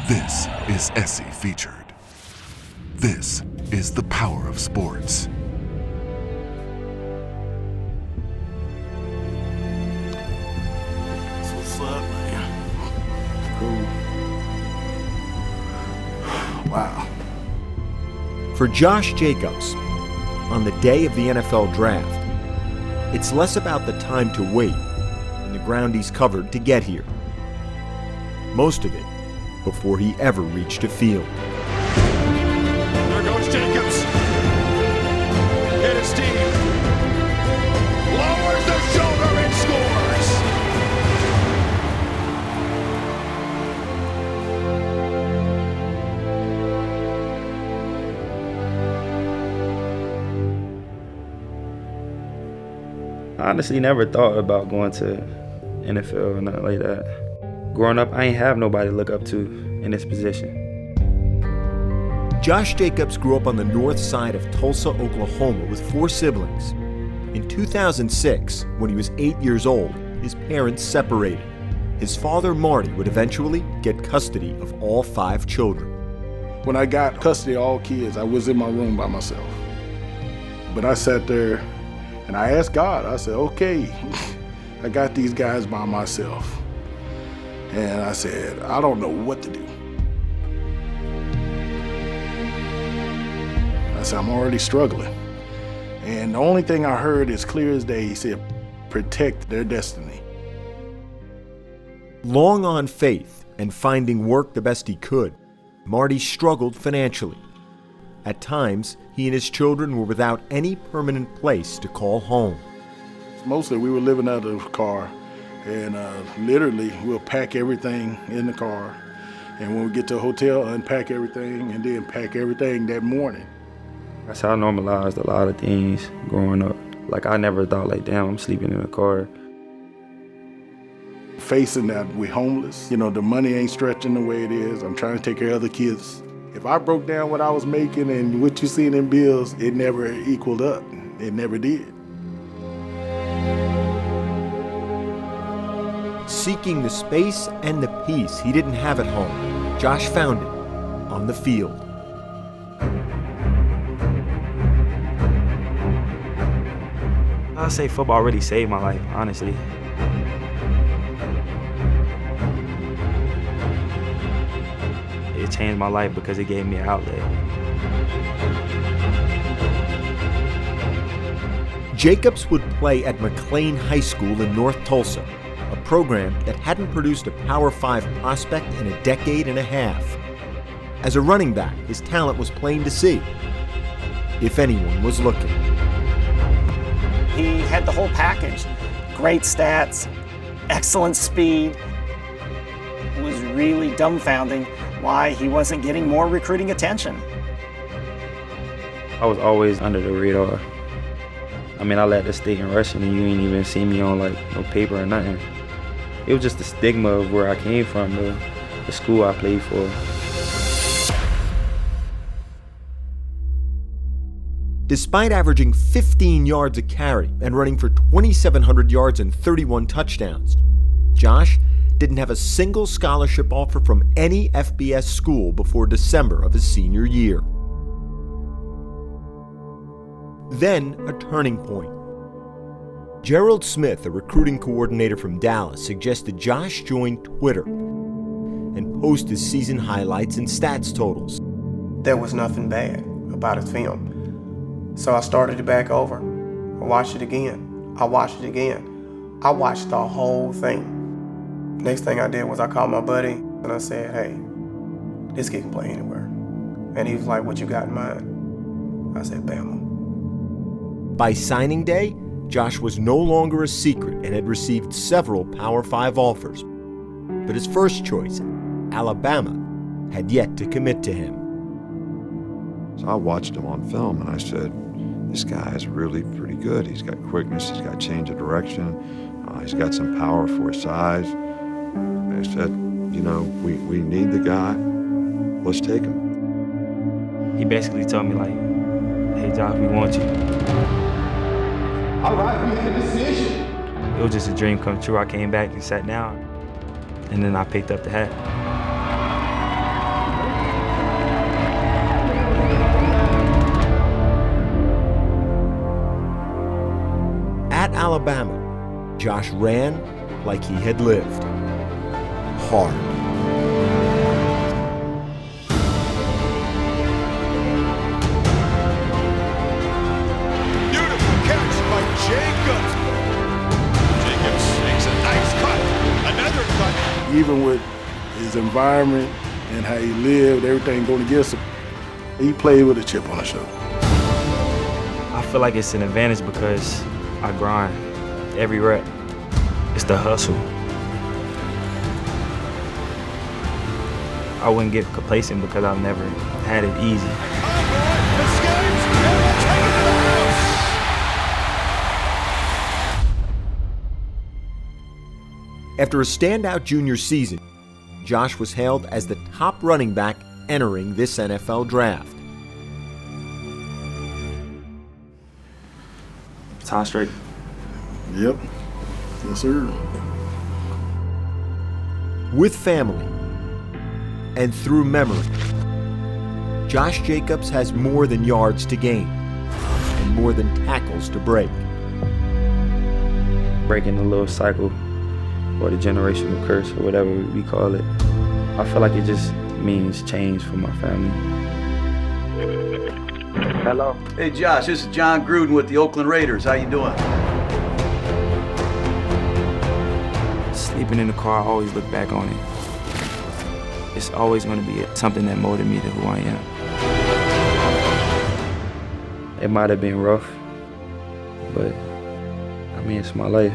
This is Essie Featured. This is the power of sports. That's what's up, man. Cool. Wow. For Josh Jacobs, on the day of the NFL draft, it's less about the time to wait and the ground he's covered to get here. Most of it before he ever reached a field. There goes Jacobs. Hit his team. Lowers the shoulder and scores. I honestly never thought about going to NFL or nothing like that. Growing up, I ain't have nobody to look up to in this position. Josh Jacobs grew up on the north side of Tulsa, Oklahoma with 4 siblings. In 2006, when he was 8 years old, his parents separated. His father, Marty, would eventually get custody of all 5 children. When I got custody of all kids, I was in my room by myself. But I sat there and I asked God, I said, okay, I got these guys by myself. And I said, I don't know what to do. I said, I'm already struggling. And the only thing I heard as clear as day, he said, protect their destiny. Long on faith and finding work the best he could, Marty struggled financially. At times, he and his children were without any permanent place to call home. Mostly we were living out of the car. And literally, we'll pack everything in the car. And when we get to a hotel, unpack everything and then pack everything that morning. That's how I normalized a lot of things growing up. Like, I never thought, like, damn, I'm sleeping in a car. Facing that we're homeless, you know, the money ain't stretching the way it is. I'm trying to take care of the kids. If I broke down what I was making and what you seen in bills, it never equaled up. It never did. Seeking the space and the peace he didn't have at home, Josh found it on the field. I'll say football really saved my life, honestly. It changed my life because it gave me an outlet. Jacobs would play at McLean High School in North Tulsa, a program that hadn't produced a Power 5 prospect in a decade and a half. As a running back, his talent was plain to see, if anyone was looking. He had the whole package. Great stats, excellent speed. It was really dumbfounding why he wasn't getting more recruiting attention. I was always under the radar. I mean, I led the state in rushing and you ain't even see me on like no paper or nothing. It was just the stigma of where I came from, the school I played for. Despite averaging 15 yards a carry and running for 2,700 yards and 31 touchdowns, Josh didn't have a single scholarship offer from any FBS school before December of his senior year. Then, a turning point. Gerald Smith, a recruiting coordinator from Dallas, suggested Josh join Twitter and post his season highlights and stats totals. There was nothing bad about his film. So I started it back over. I watched it again. I watched it again. I watched the whole thing. Next thing I did was I called my buddy and I said, hey, this kid can play anywhere. And he was like, what you got in mind? I said, Bama. By signing day, Josh was no longer a secret and had received several Power 5 offers. But his first choice, Alabama, had yet to commit to him. So I watched him on film and I said, this guy is really pretty good. He's got quickness, he's got change of direction, he's got some power for his size. I said, you know, we need the guy, let's take him. He basically told me like, hey Josh, we want you. All right, we had a decision. It was just a dream come true. I came back and sat down, and then I picked up the hat. Alabama, Josh ran like he had lived. Hard. Beautiful catch by Jacobs. Jacobs makes a nice cut. Another cut. Even with his environment and how he lived, everything going against him, he played with a chip on his shoulder. I feel like it's an advantage because I grind every rep. It's the hustle. I wouldn't get complacent because I've never had it easy. Escapes and will take it to the house. After a standout junior season, Josh was hailed as the top running back entering this NFL draft. Tie straight. Yep. Yes, sir. With family and through memory, Josh Jacobs has more than yards to gain and more than tackles to break. Breaking the little cycle or the generational curse or whatever we call it. I feel like it just means change for my family. Hello. Hey Josh, this is John Gruden with the Oakland Raiders. How you doing? Sleeping in the car, I always look back on it. It's always going to be something that molded me to who I am. It might have been rough, but I mean, it's my life.